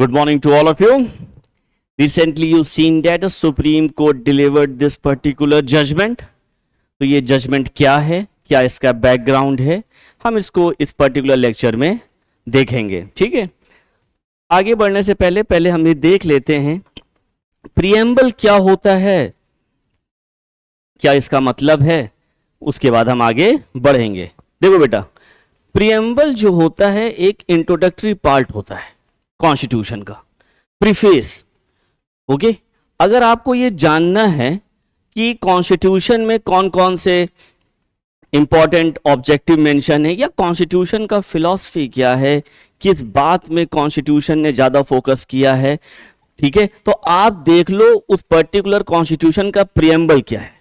Good morning to all of you. Recently, you've seen that the Supreme Court delivered this particular judgment. तो ये judgement क्या है, क्या इसका बैकग्राउंड है, हम इसको इस पर्टिकुलर लेक्चर में देखेंगे. ठीक है. आगे बढ़ने से पहले पहले हम ये देख लेते हैं प्रीएम्बल क्या होता है, क्या इसका मतलब है, उसके बाद हम आगे बढ़ेंगे. देखो बेटा, प्रीएम्बल जो होता है एक इंट्रोडक्टरी पार्ट होता है कॉन्स्टिट्यूशन का, प्रीफेस. ओके. अगर आपको ये जानना है कि कॉन्स्टिट्यूशन में कौन कौन से इंपॉर्टेंट ऑब्जेक्टिव मेंशन है या कॉन्स्टिट्यूशन का फिलॉसफी क्या है, किस बात में कॉन्स्टिट्यूशन ने ज्यादा फोकस किया है, ठीक है, तो आप देख लो उस पर्टिकुलर कॉन्स्टिट्यूशन का प्रीएम्बल क्या है.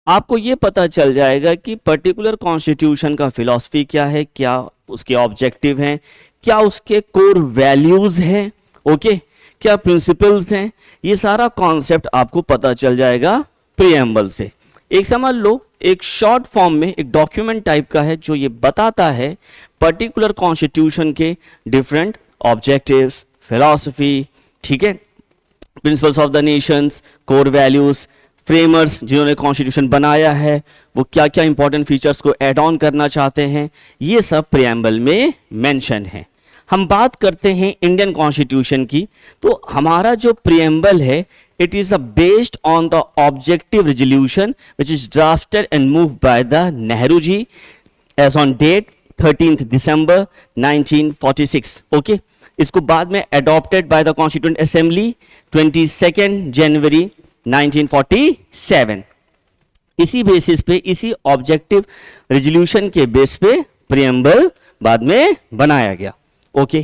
आपको ये पता चल जाएगा कि पर्टिकुलर कॉन्स्टिट्यूशन का फिलॉसफी क्या है, क्या उसके ऑब्जेक्टिव हैं, क्या उसके कोर वैल्यूज हैं, ओके, क्या प्रिंसिपल्स हैं. ये सारा कॉन्सेप्ट आपको पता चल जाएगा प्रीएम्बल से. एक समझ लो, एक शॉर्ट फॉर्म में एक डॉक्यूमेंट टाइप का है जो ये बताता है पर्टिकुलर कॉन्स्टिट्यूशन के डिफरेंट ऑब्जेक्टिव्स, फिलॉसफी, ठीक है, principles of the Nations, core values, framers जिन्होंने कॉन्स्टिट्यूशन बनाया है वो क्या क्या इंपॉर्टेंट फीचर्स को ऐड ऑन करना चाहते हैं, ये सब प्रीएम्बल में मेंशन है. हम बात करते हैं इंडियन कॉन्स्टिट्यूशन की, तो हमारा जो प्रीएम्बल है it is based on the objective resolution which is drafted and move by the Nehru ji as on date 13th December 1946. Okay. इसको बाद में adopted by the constituent assembly 22nd January 1947. इसी बेसिस पे, इसी ऑब्जेक्टिव रेजोल्यूशन के base पे preamble बाद में बनाया गया. ओके.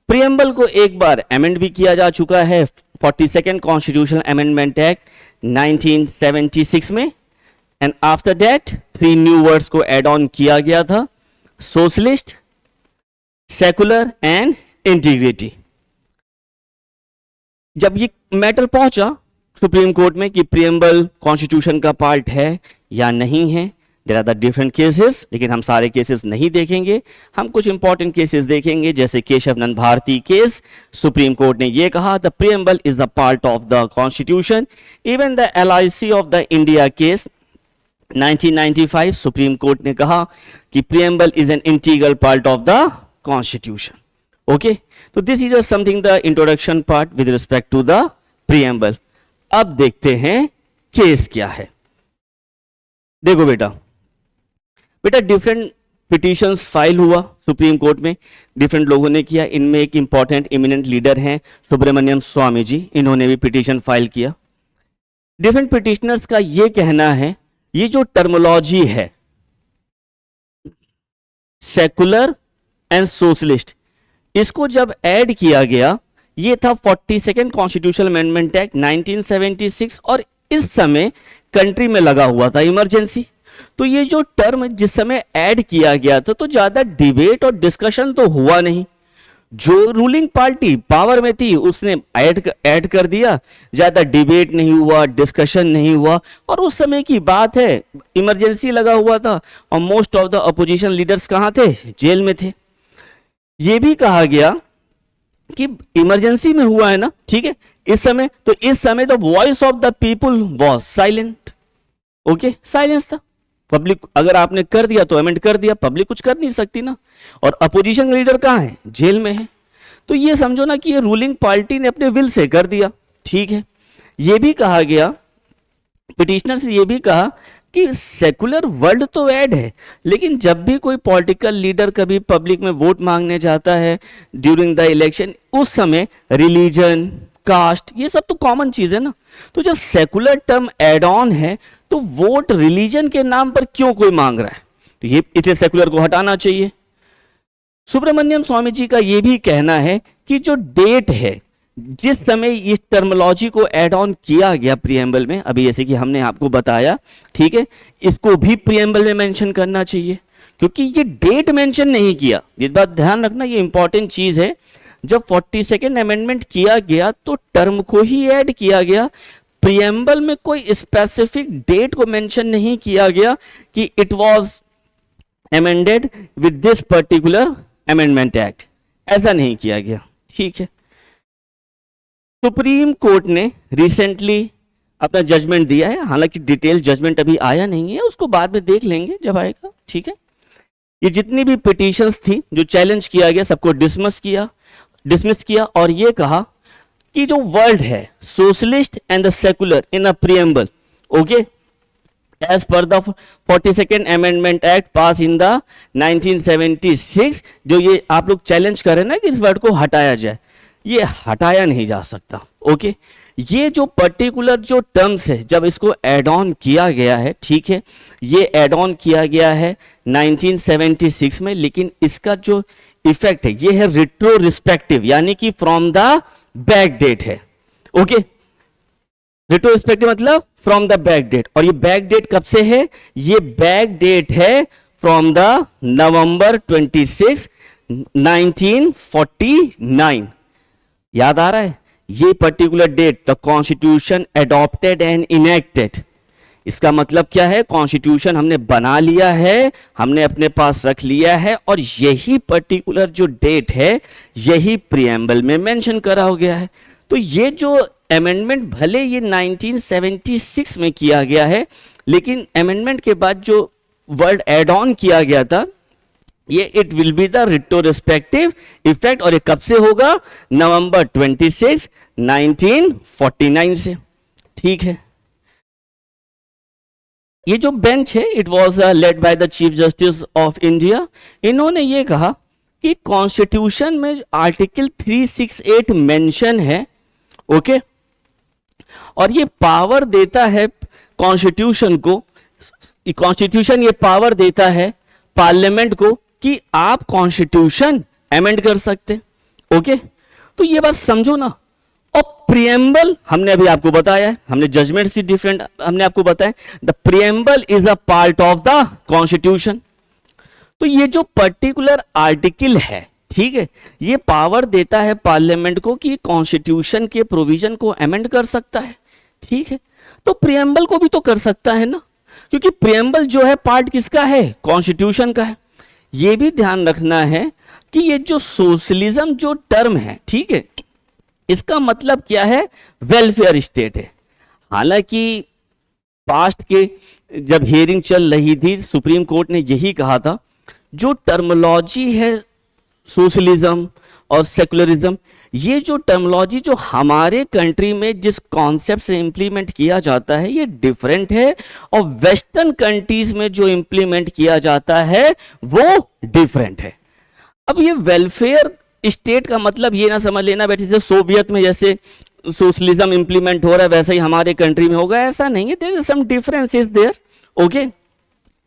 प्रीएम्बल को एक बार अमेंड भी किया जा चुका है 42nd कॉन्स्टिट्यूशनल अमेंडमेंट एक्ट 1976 में, and after that 3 new words को एड ऑन किया गया था, सोशलिस्ट, सेकुलर एंड इंटीग्रिटी. जब ये मैटर पहुंचा सुप्रीम कोर्ट में कि प्रीएम्बल कॉन्स्टिट्यूशन का पार्ट है या नहीं है, there are the different cases, लेकिन हम सारे केसेस नहीं देखेंगे, हम कुछ इंपॉर्टेंट केसेस देखेंगे. जैसे Kesavananda Bharati case, Supreme Court ने यह कहा the preamble is the part of the constitution. Even the LIC of the India case 1995, Supreme Court ने कहा कि preamble is an integral part of the constitution. Okay. तो this is something the introduction part with respect to the preamble. अब देखते हैं case क्या है. देखो बेटा, डिफरेंट पिटीशंस फाइल हुआ सुप्रीम कोर्ट में, डिफरेंट लोगों ने किया. इनमें एक इंपॉर्टेंट इमिनेंट लीडर हैं सुब्रमण्यम स्वामी जी, इन्होंने भी पिटीशन फाइल किया. डिफरेंट पिटिशनर्स का यह कहना है ये जो टर्मोलॉजी है सेकुलर एंड सोशलिस्ट, इसको जब ऐड किया गया, ये था 42nd कॉन्स्टिट्यूशनल अमेंडमेंट एक्ट 1976, और इस समय कंट्री में लगा हुआ था इमरजेंसी. तो ये जो टर्म जिस समय ऐड किया गया था तो ज्यादा डिबेट और डिस्कशन तो हुआ नहीं. जो रूलिंग पार्टी पावर में थी उसने ऐड कर दिया, ज्यादा डिबेट नहीं हुआ, डिस्कशन नहीं हुआ. और उस समय की बात है, इमरजेंसी लगा हुआ था और most of the opposition leaders कहां थे, जेल में थे. यह भी कहा गया कि इमरजेंसी में हुआ है ना, ठीक है, इस समय the voice of the people was silent. Okay, silence था. पब्लिक अगर आपने कर दिया तो अमेंड कर दिया, पब्लिक कुछ कर नहीं सकती ना. और अपोजिशन लीडर कहां है, जेल में है. तो ये समझो ना कि ये रूलिंग पार्टी ने अपने विल से कर दिया. ठीक है. ये भी कहा गया, पिटिशनर से ये भी कहा कि सेकुलर वर्ड तो ऐड है, लेकिन जब भी कोई पॉलिटिकल लीडर कभी पब्लिक में वोट मांगने जाता है ड्यूरिंग द इलेक्शन, उस समय रिलीजन, कास्ट, ये सब तो कॉमन चीज है ना. तो जब सेकुलर टर्म एड ऑन है तो वोट रिलीजन के नाम पर क्यों कोई मांग रहा है, तो ये इसलिए सेकुलर को हटाना चाहिए. सुब्रमण्यम स्वामी जी का यह भी कहना है कि जो डेट है जिस समय इस टर्मोलॉजी को ऐड ऑन किया गया प्रीएम्बल में, अभी जैसे कि हमने आपको बताया, ठीक है, इसको भी प्रीएम्बल में मेंशन करना चाहिए, क्योंकि ये डेट मेंशन नहीं किया. इस बात ध्यान रखना, ये इंपॉर्टेंट चीज है. जब 42nd अमेंडमेंट किया गया तो टर्म को ही ऐड किया गया, प्रीएम्बल में कोई स्पेसिफिक डेट को मेंशन नहीं किया गया कि it was amended with this particular amendment act, ऐसा नहीं किया गया. ठीक है. सुप्रीम कोर्ट ने रिसेंटली अपना जजमेंट दिया है, हालांकि डिटेल जजमेंट अभी आया नहीं है, उसको बाद में देख लेंगे जब आएगा, ठीक है। ये जितनी भी पिटीशंस थी जो चैलेंज किया गया सबको डिसमिस किया और ये कहा कि जो वर्ल्ड है socialist and the secular in a preamble, okay, as per the 42nd amendment act pass in the 1976, जो ये आप लोग चैलेंज कर रहे हैं ना कि इस वर्ड को हटाया जाए, ये हटाया नहीं जा सकता, ओके। ये जो पर्टिकुलर जो टर्म्स है जब इसको एड ऑन किया गया है, ठीक है, ये एड ऑन किया गया है 1976 में, लेकिन इसका जो इफेक्ट है ये है रिट्रोस्पेक्टिव, यानी कि फ्रॉम द बैक डेट है, ओके। रिट्रोस्पेक्टिव मतलब फ्रॉम द बैक डेट, और ये बैक डेट कब से है? ये बैक डेट है फ्रॉम द नवंबर 26 1949। याद आ रहा है? ये particular date the constitution adopted and enacted, इसका मतलब क्या है? कॉन्स्टिट्यूशन हमने बना लिया है, हमने अपने पास रख लिया है, और यही पर्टिकुलर जो डेट है यही प्रीएम्बल में मेंशन करा हो गया है। तो ये जो अमेंडमेंट भले ये 1976 में किया गया है, लेकिन अमेंडमेंट के बाद जो वर्ड एड ऑन किया गया था ये it will be the retrospective effect, और ये कब से होगा? नवंबर 26 1949 से, ठीक है। ये जो बेंच है it was led by the chief justice of India, इन्होंने ये कहा कि कॉन्स्टिट्यूशन में आर्टिकल 368 मेंशन है, ओके, और ये पावर देता है कॉन्स्टिट्यूशन को, कॉन्स्टिट्यूशन ये पावर देता है पार्लियामेंट को कि आप कॉन्स्टिट्यूशन अमेंड कर सकते, ओके। तो ये बात समझो ना। और प्रीएम्बल हमने अभी आपको बताया है, हमने जजमेंट्स भी डिफरेंट हमने आपको बताया, the preamble is the part of the constitution. तो ये जो पर्टिकुलर आर्टिकल है, ठीक है, ये पावर देता है पार्लियामेंट को कि कॉन्स्टिट्यूशन के प्रोविजन को अमेंड कर सकता है, ठीक है। तो प्रीएम्बल को भी तो कर सकता है ना, क्योंकि प्रीएम्बल जो है पार्ट किसका है? कॉन्स्टिट्यूशन का है। ये भी ध्यान रखना है कि ये जो सोशलिज्म जो टर्म है, ठीक है, इसका मतलब क्या है? वेलफेयर स्टेट है। हालांकि पास्ट के जब हियरिंग चल रही थी सुप्रीम कोर्ट ने यही कहा था, जो टर्मोलॉजी है सोशलिज्म और सेकुलरिज्म, ये जो टर्मोलॉजी जो हमारे कंट्री में जिस कॉन्सेप्ट से इंप्लीमेंट किया जाता है ये डिफरेंट है, और वेस्टर्न कंट्रीज में जो इंप्लीमेंट किया जाता है वो डिफरेंट है। अब ये वेलफेयर स्टेट का मतलब ये ना समझ लेना बैठे जैसे सोवियत में जैसे सोशलिज्म इंप्लीमेंट हो रहा है वैसा ही हमारे कंट्री में होगा, ऐसा नहीं है। There is some difference is there, okay.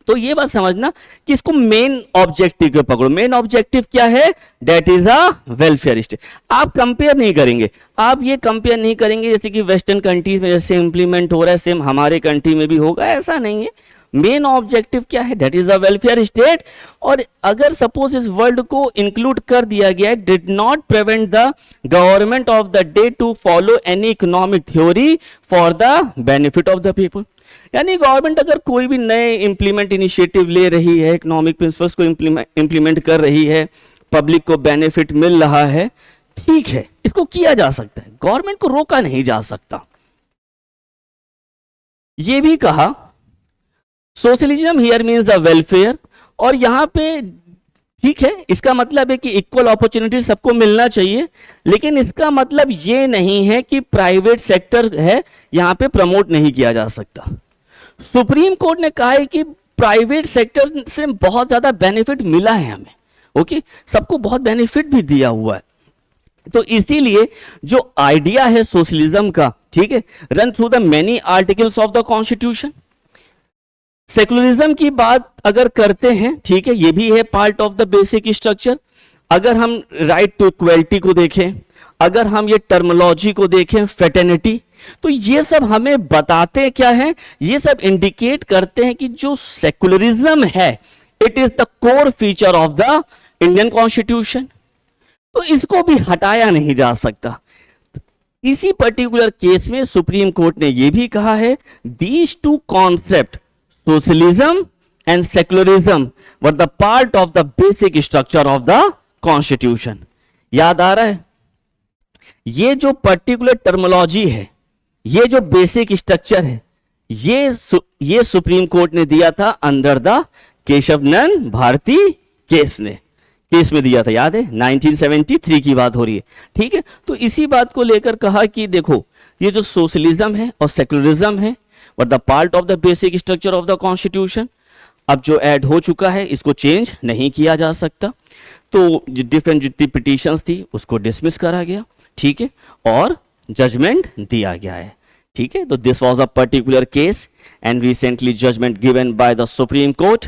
तो ये बात समझना कि इसको मेन ऑब्जेक्टिव को पकड़ो। मेन ऑब्जेक्टिव क्या है? That is a welfare state. आप कंपेयर नहीं करेंगे, आप ये कंपेयर नहीं करेंगे जैसे कि वेस्टर्न कंट्रीज में जैसे इंप्लीमेंट हो रहा है सेम हमारे कंट्री में भी होगा, ऐसा नहीं है। मेन ऑब्जेक्टिव क्या है? That is a welfare state. और अगर सपोज इस वर्ड को इंक्लूड कर दिया गया, did not prevent the government of the day to follow any economic theory for the benefit of the people. यानी गवर्नमेंट अगर कोई भी नए इंप्लीमेंट इनिशिएटिव ले रही है, इकोनॉमिक प्रिंसिपल्स को इंप्लीमेंट कर रही है, पब्लिक को बेनिफिट मिल रहा है, ठीक है, इसको किया जा सकता है, गवर्नमेंट को रोका नहीं जा सकता। ये भी कहा socialism here means the welfare, और यहां पे ठीक है, इसका मतलब है कि इक्वल अपॉर्चुनिटी सबको मिलना चाहिए, लेकिन इसका मतलब ये नहीं है कि प्राइवेट सेक्टर है यहां पे प्रमोट नहीं किया जा सकता। सुप्रीम कोर्ट ने कहा है कि प्राइवेट सेक्टर से बहुत ज्यादा बेनिफिट मिला है हमें, ओके, सबको बहुत बेनिफिट भी दिया हुआ है। तो इसीलिए जो आइडिया है सोशलिज्म का, ठीक है, run through the many articles of the constitution. Secularism की बात अगर करते हैं, ठीक है, ये भी है part of the basic structure. अगर हम राइट टू इक्वलिटी को देखें, अगर हम ये टर्मोलॉजी को देखें, फेटर्निटी, तो ये सब हमें बताते क्या है? ये सब इंडिकेट करते हैं कि जो सेकुलरिज्म है it is the core feature of the Indian constitution. तो इसको भी हटाया नहीं जा सकता। इसी पर्टिकुलर केस में सुप्रीम कोर्ट ने यह भी कहा है, these two concept socialism and secularism were the part of the basic structure of the constitution। याद आ रहा है? ये जो पर्टिकुलर टर्मोलॉजी है, ये जो बेसिक स्ट्रक्चर है, ये सुप्रीम कोर्ट ने दिया था under the Kesavananda Bharati case में दिया था, याद है 1973 की बात हो रही है, ठीक है। तो इसी बात को लेकर कहा कि देखो ये जो सोशलिज्म है और सेकुलरिज्म है और the part of the basic structure of the constitution, अब जो ऐड हो चुका है इसको चेंज नहीं किया जा सकता। तो डिफरेंट जितनी पिटीशंस थी उसको डिसमिस करा गया, ठीक है, और जजमेंट दिया गया है, ठीक है। तो this was a particular case and recently judgment given by the Supreme Court.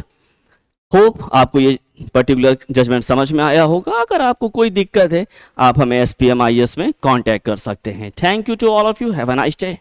Hope आपको ये पर्टिकुलर जजमेंट समझ में आया होगा। अगर आपको कोई दिक्कत है आप हमें SPMIS में कांटेक्ट कर सकते हैं। Thank you to all of you, have a nice day.